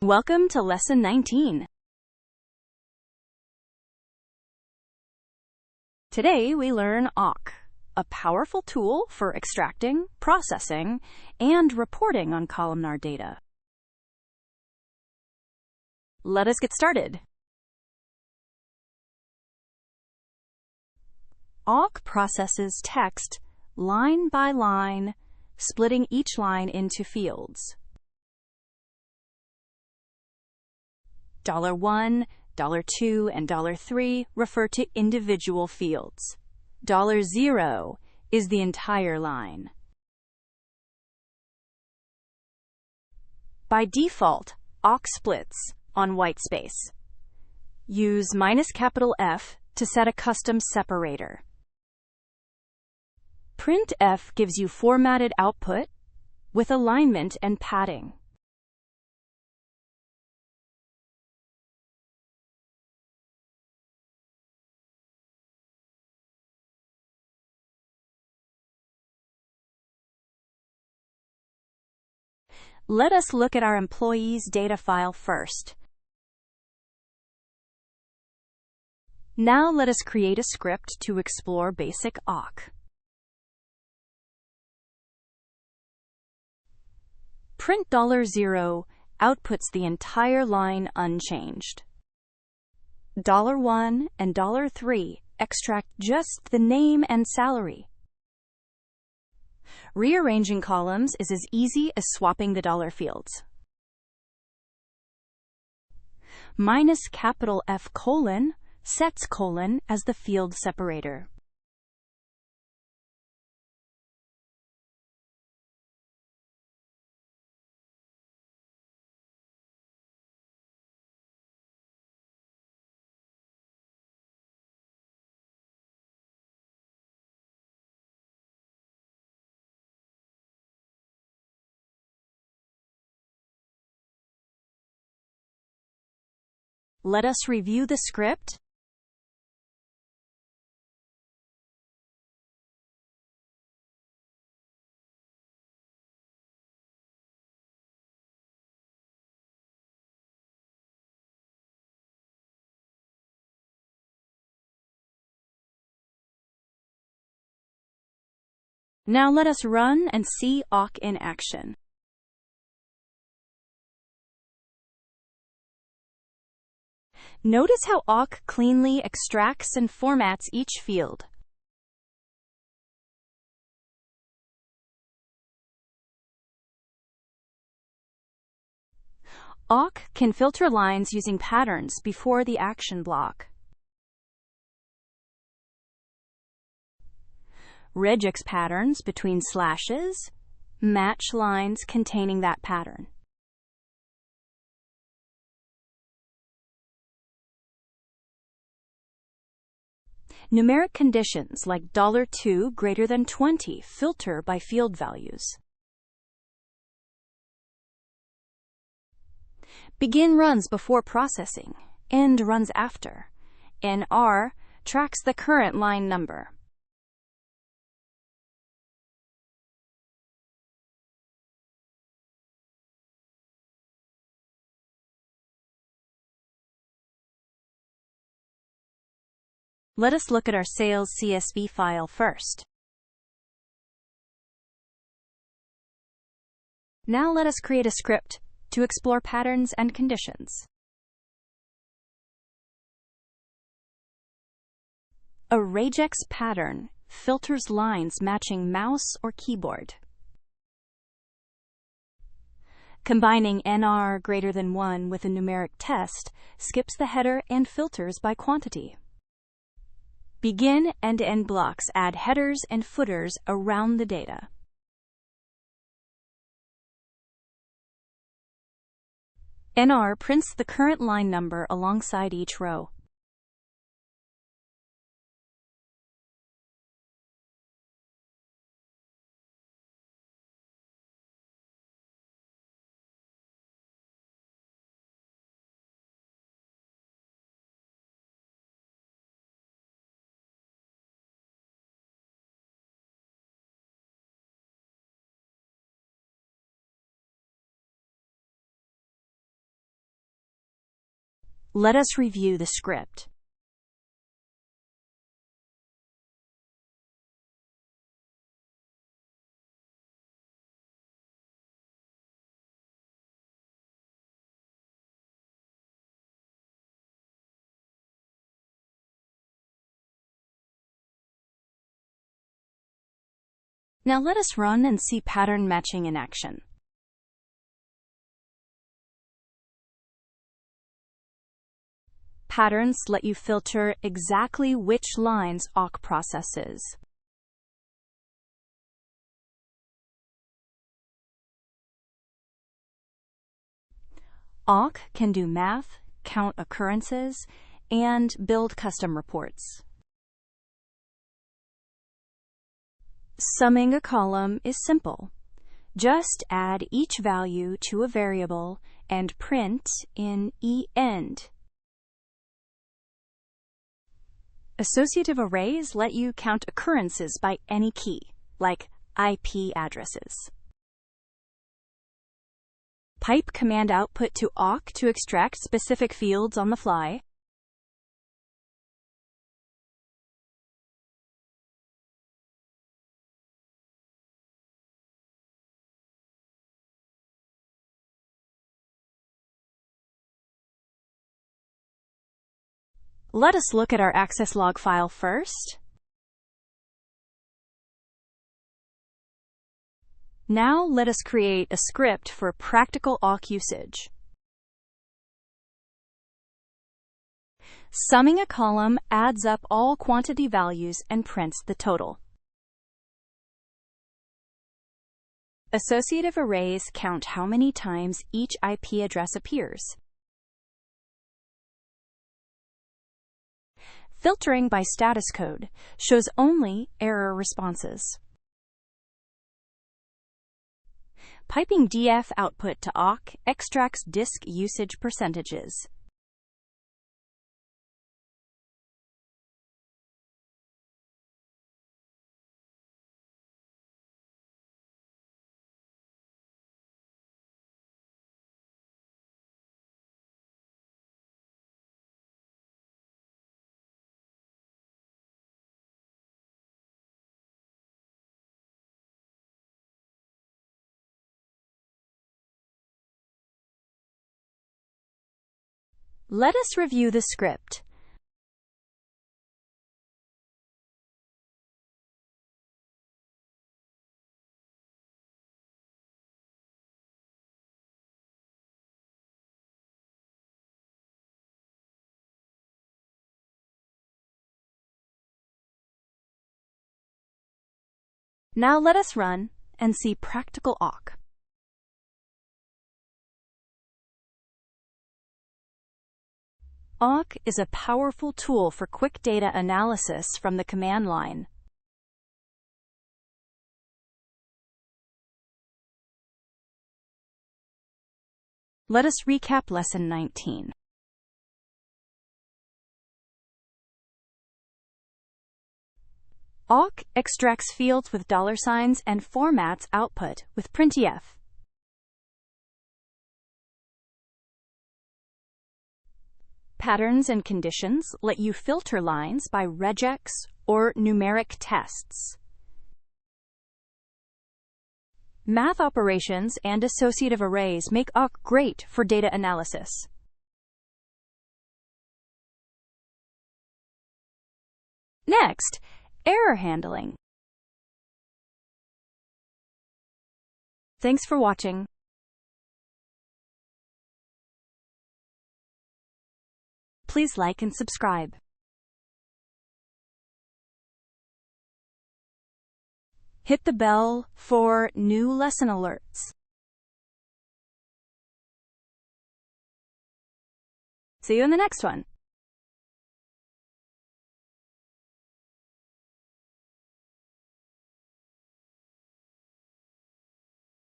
Welcome to Lesson 19. Today we learn awk, a powerful tool for extracting, processing, and reporting on columnar data. Let us get started. Awk processes text line by line, splitting each line into fields. $1, $2, and $3 refer to individual fields. $0 is the entire line. By default, awk splits on white space. Use -F to set a custom separator. Printf gives you formatted output with alignment and padding. Let us look at our employee's data file first. Now let us create a script to explore basic awk. Print $0 outputs the entire line unchanged. $1 and $3 extract just the name and salary. Rearranging columns is as easy as swapping the dollar fields. -F : sets colon as the field separator. Let us review the script. Now let us run and see awk in action. Notice how awk cleanly extracts and formats each field. Awk can filter lines using patterns before the action block. Regex patterns between slashes match lines containing that pattern. Numeric conditions like $2 greater than 20 filter by field values. Begin runs before processing, end runs after. NR tracks the current line number. Let us look at our sales CSV file first. Now let us create a script to explore patterns and conditions. A regex pattern filters lines matching mouse or keyboard. Combining NR greater than 1 with a numeric test skips the header and filters by quantity. Begin and end blocks add headers and footers around the data. NR prints the current line number alongside each row. Let us review the script. Now let us run and see pattern matching in action. Patterns let you filter exactly which lines awk processes. Awk can do math, count occurrences, and build custom reports. Summing a column is simple. Just add each value to a variable and print in END. Associative arrays let you count occurrences by any key, like IP addresses. Pipe command output to awk to extract specific fields on the fly. Let us look at our access log file first. Now let us create a script for practical awk usage. Summing a column adds up all quantity values and prints the total. Associative arrays count how many times each IP address appears. Filtering by status code shows only error responses. Piping df output to awk extracts disk usage percentages. Let us review the script. Now let us run and see practical awk. Awk is a powerful tool for quick data analysis from the command line. Let us recap Lesson 19. Awk extracts fields with $signs and formats output with printf. Patterns and conditions let you filter lines by regex or numeric tests. Math operations and associative arrays make awk great for data analysis. Next, error handling. Thanks for watching. Please like and subscribe. Hit the bell for new lesson alerts. See you in the next one.